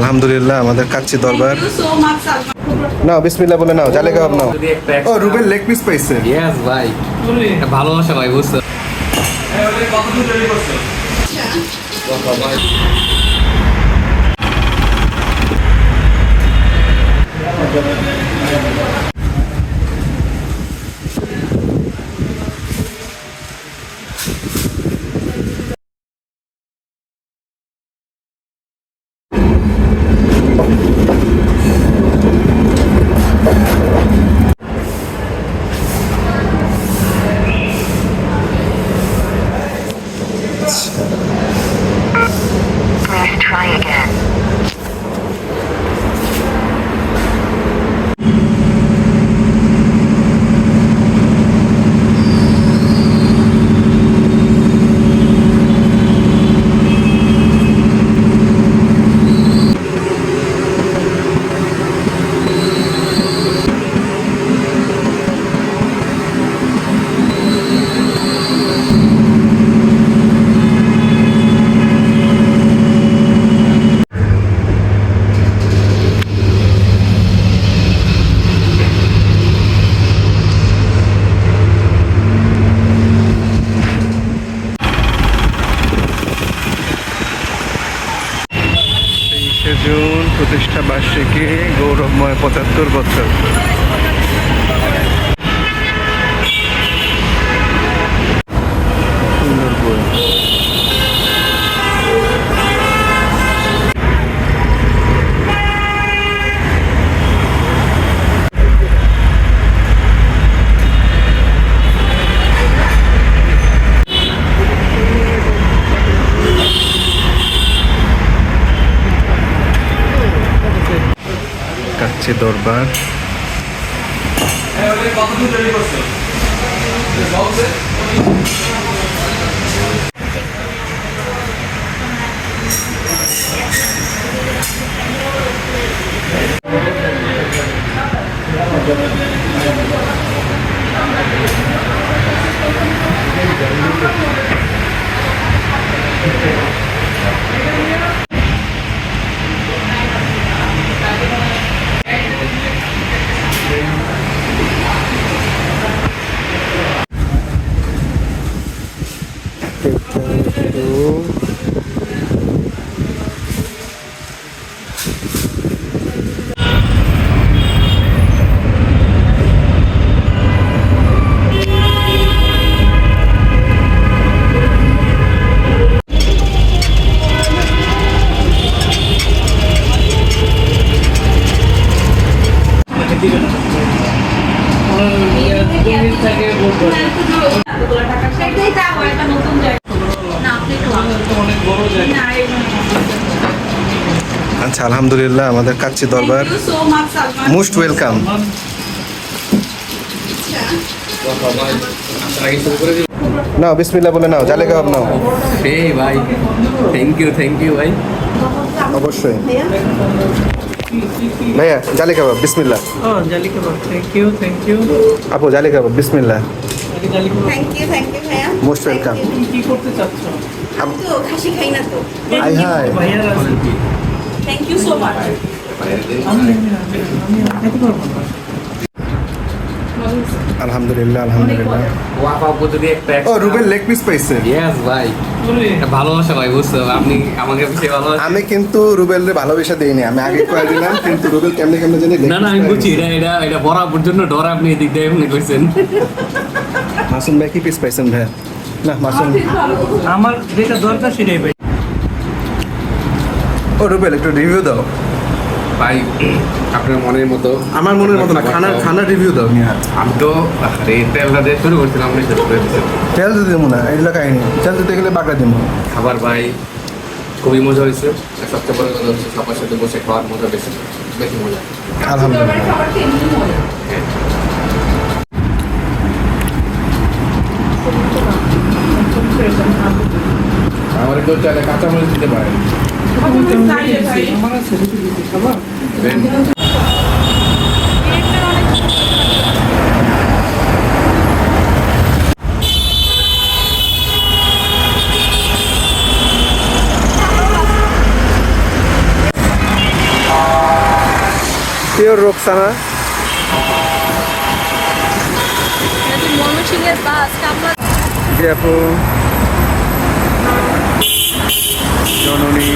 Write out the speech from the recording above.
আলহামদুলিল্লাহ আমাদের কাচ্চি দরবার নাও বিসমিল্লাহ বলে নাও জালে কাবাব নাও। ও রুবেল লেগ পিস পাইছে। ইয়েস ভাই, ভালোবাসা ভাই, বুঝছো? Please try again. জুন প্রতিষ্ঠা বার্ষিকী, গৌরবময় ৭৫ বছর। কাচ্চি দরবার আচ্ছা, আলহামদুলিল্লাহ আমাদের কাচ্চি দরবার মোস্ট ওয়েলকাম। নাও বিসমিল্লাহ বলে নাও জালে কাবাব নাও। এই ভাই, থ্যাংক ইউ ভাই। অবশ্যই ভাইয়া জালে কাবাব বিসমিল্লাহ। জালি কাবাব, থ্যাংক ইউ। আপু জালে কাবাব বিসমিল্লাহ। থ্যাংক ইউ ভাইয়া। Most welcome. তুমি কি করতে চাচ্ছ? আমি তো খাসি খাই না তো। Hi hi. ভাইয়ার আছে। Thank you so much. আমি খেতে পারবো না। আলহামদুলিল্লাহ আলহামদুলিল্লাহ। ও রুবেল লেগ পিস পাইছে। ইয়েস ভাই, ভালোবাসা ভাই, বুঝছো? আপনি আমাকে বেশি ভালোবাসেন। আমি কিন্তু রুবেলের ভালোবাসা দেইনি, আমি আগে কয়ে দিলাম, কিন্তু রুবেল কেমনে কেমনে জানি leg না piece আমি পাই বুঝছি, গেছে। এটা বরাবর জন্য ডর, আপনি এদিক দিয়ে এমনি কইছেন। মাসুম ভাই কি পিস পাইছেন ভাই? না মাসুম। আমার যেটা দরকার সেটাই ভাই। ও রুবেল একটু রিভিউ দাও। ভাই আপনার মনের মতো। আমার মনের মতো না, খানা রিভিউ দাও। আমি তো তেলটা দিয়ে শুরু করছিলাম, আপনি শুরু করে দিচ্ছেন। তেল দিতে দেবো না, এগুলো কাহিনি। তেল দিতে গেলে বাঁকা দিব। খাবার ভাই খুবই মজা হয়েছে। সবচেয়ে বড় কথা হচ্ছে সবার সাথে বসে খাওয়ার মজা বেশি মজা। আলহামদুলিল্লাহ। আমার কেউ চাইলে কাঁচামরিচ দিতে পারে। আমার আছে খাবার। পিওর রোকসানা। ময়মনসিংহের বাস কামরা জি আপু, জননী